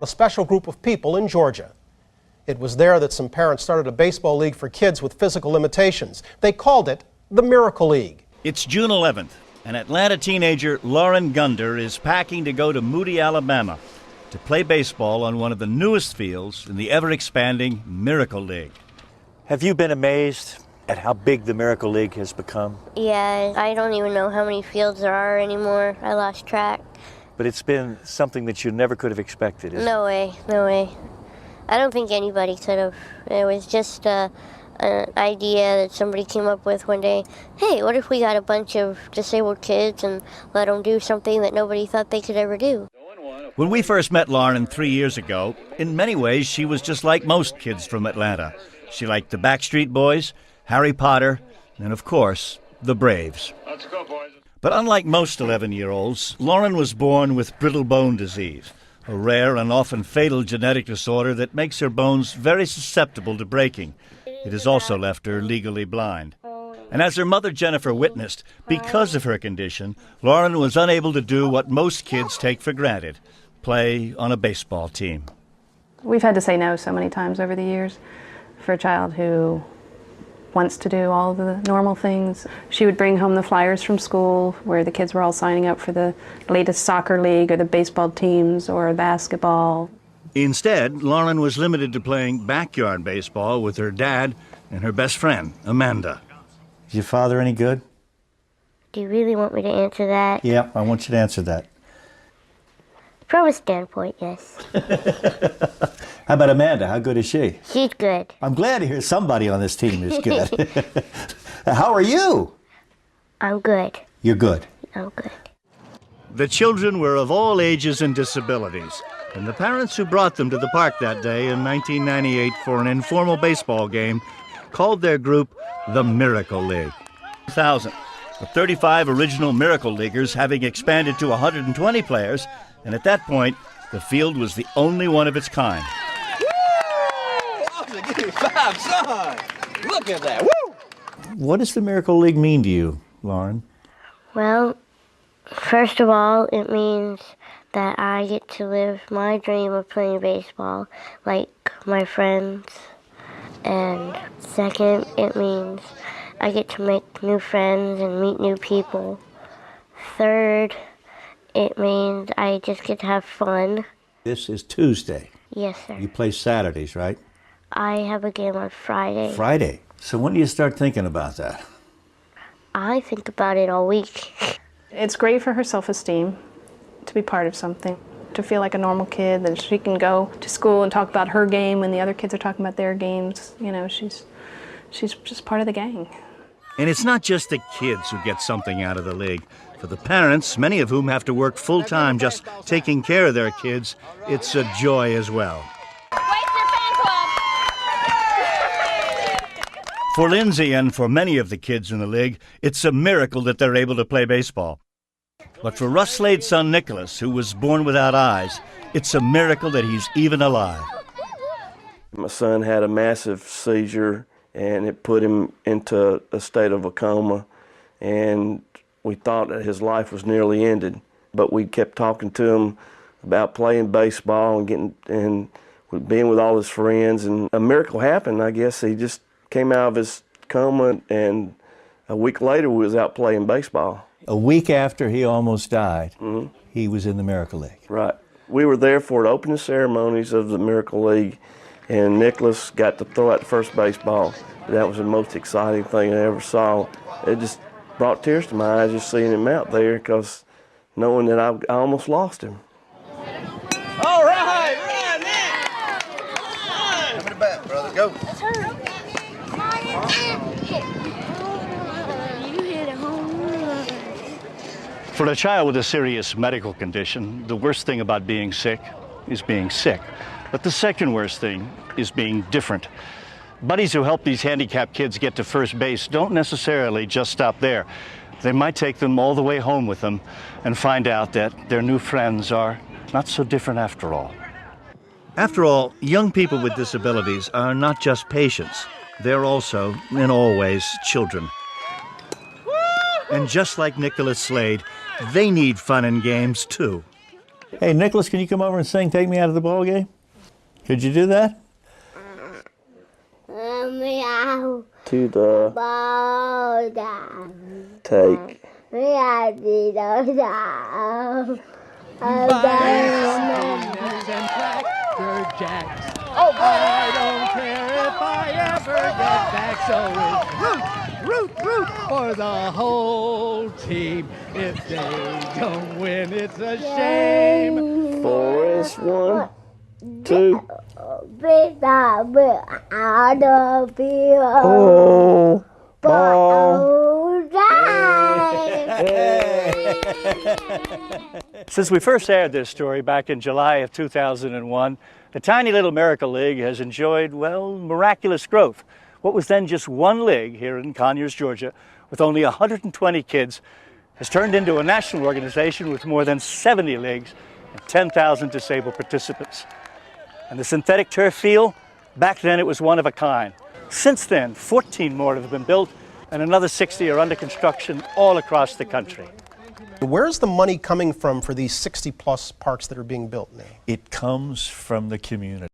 A special group of people in Georgia. It was there that some parents started a baseball league for kids with physical limitations. They called it the Miracle League. It's June 11th, and Atlanta teenager Lauren Gunder is packing to go to Moody, Alabama, to play baseball on one of the newest fields in the ever-expanding Miracle League. Have you been amazed at how big the Miracle League has become? Yeah, I don't even know how many fields there are anymore. I lost track. But it's been something that you never could have expected, isn't it? No way, no way. I don't think anybody could have. It was just an idea that somebody came up with one day. Hey, what if we got a bunch of disabled kids and let them do something that nobody thought they could ever do? When we first met Lauren 3 years ago, in many ways she was just like most kids from Atlanta. She liked the Backstreet Boys, Harry Potter, and of course, the Braves. Let's go, boys. But unlike most 11-year-olds, Lauren was born with brittle bone disease, a rare and often fatal genetic disorder that makes her bones very susceptible to breaking. It has also left her legally blind. And as her mother Jennifer witnessed, because of her condition, Lauren was unable to do what most kids take for granted, play on a baseball team. We've had to say no so many times over the years for a child who wants to do all the normal things. She would bring home the flyers from school where the kids were all signing up for the latest soccer league or the baseball teams or basketball. Instead, Lauren was limited to playing backyard baseball with her dad and her best friend, Amanda. Is your father any good? Do you really want me to answer that? Yeah, I want you to answer that. From a standpoint, yes. How about Amanda? How good is she? She's good. I'm glad to hear somebody on this team is good. How are you? I'm good. You're good. I'm good. The children were of all ages and disabilities, and the parents who brought them to the park that day in 1998 for an informal baseball game called their group the Miracle League. 2000, the 35 original Miracle Leaguers having expanded to 120 players, and at that point, the field was the only one of its kind. Give me 5, son. Look at that. Woo! What does the Miracle League mean to you, Lauren? Well, first of all, it means that I get to live my dream of playing baseball like my friends. And second, it means I get to make new friends and meet new people. Third, it means I just get to have fun. This is Tuesday. Yes, sir. You play Saturdays, right? I have a game on Friday. Friday. So when do you start thinking about that? I think about it all week. It's great for her self-esteem to be part of something, to feel like a normal kid, that she can go to school and talk about her game when the other kids are talking about their games. You know, she's just part of the gang. And it's not just the kids who get something out of the league. For the parents, many of whom have to work full-time just taking care of their kids, it's a joy as well. For Lindsay and for many of the kids in the league, it's a miracle that they're able to play baseball. But for Russ Slade's son Nicholas, who was born without eyes, it's a miracle that he's even alive. My son had a massive seizure, and it put him into a state of a coma, and we thought that his life was nearly ended. But we kept talking to him about playing baseball and being with all his friends, and a miracle happened, I guess. He just came out of his coma, and a week later we was out playing baseball. A week after he almost died, he was in the Miracle League. Right. We were there for the opening ceremonies of the Miracle League, and Nicholas got to throw out the first baseball. That was the most exciting thing I ever saw. It just brought tears to my eyes just seeing him out there, because knowing that I almost lost him. All right, right, Nick. Come to bat, brother. Go. For a child with a serious medical condition, the worst thing about being sick is being sick. But the second worst thing is being different. Buddies who help these handicapped kids get to first base don't necessarily just stop there. They might take them all the way home with them and find out that their new friends are not so different after all. After all, young people with disabilities are not just patients. They're also, in all ways, children. And just like Nicholas Slade, they need fun and games too. Hey, Nicholas, can you come over and sing "Take Me Out of the Ball Game"? Could you do that? Meow. To the Ball down. take. Meow, down. Down. And Cracker Jacks. Oh, I don't care if I ever get back. So it's root for the whole team. If they don't win, it's a shame. Forest 1, 2. Oh, ball. Since we first aired this story back in July of 2001, the tiny little Miracle League has enjoyed, well, miraculous growth. What was then just one league here in Conyers, Georgia, with only 120 kids, has turned into a national organization with more than 70 leagues and 10,000 disabled participants. And the synthetic turf field, back then it was one of a kind. Since then, 14 more have been built and another 60 are under construction all across the country. Where's the money coming from for these 60-plus parks that are being built now? It comes from the community.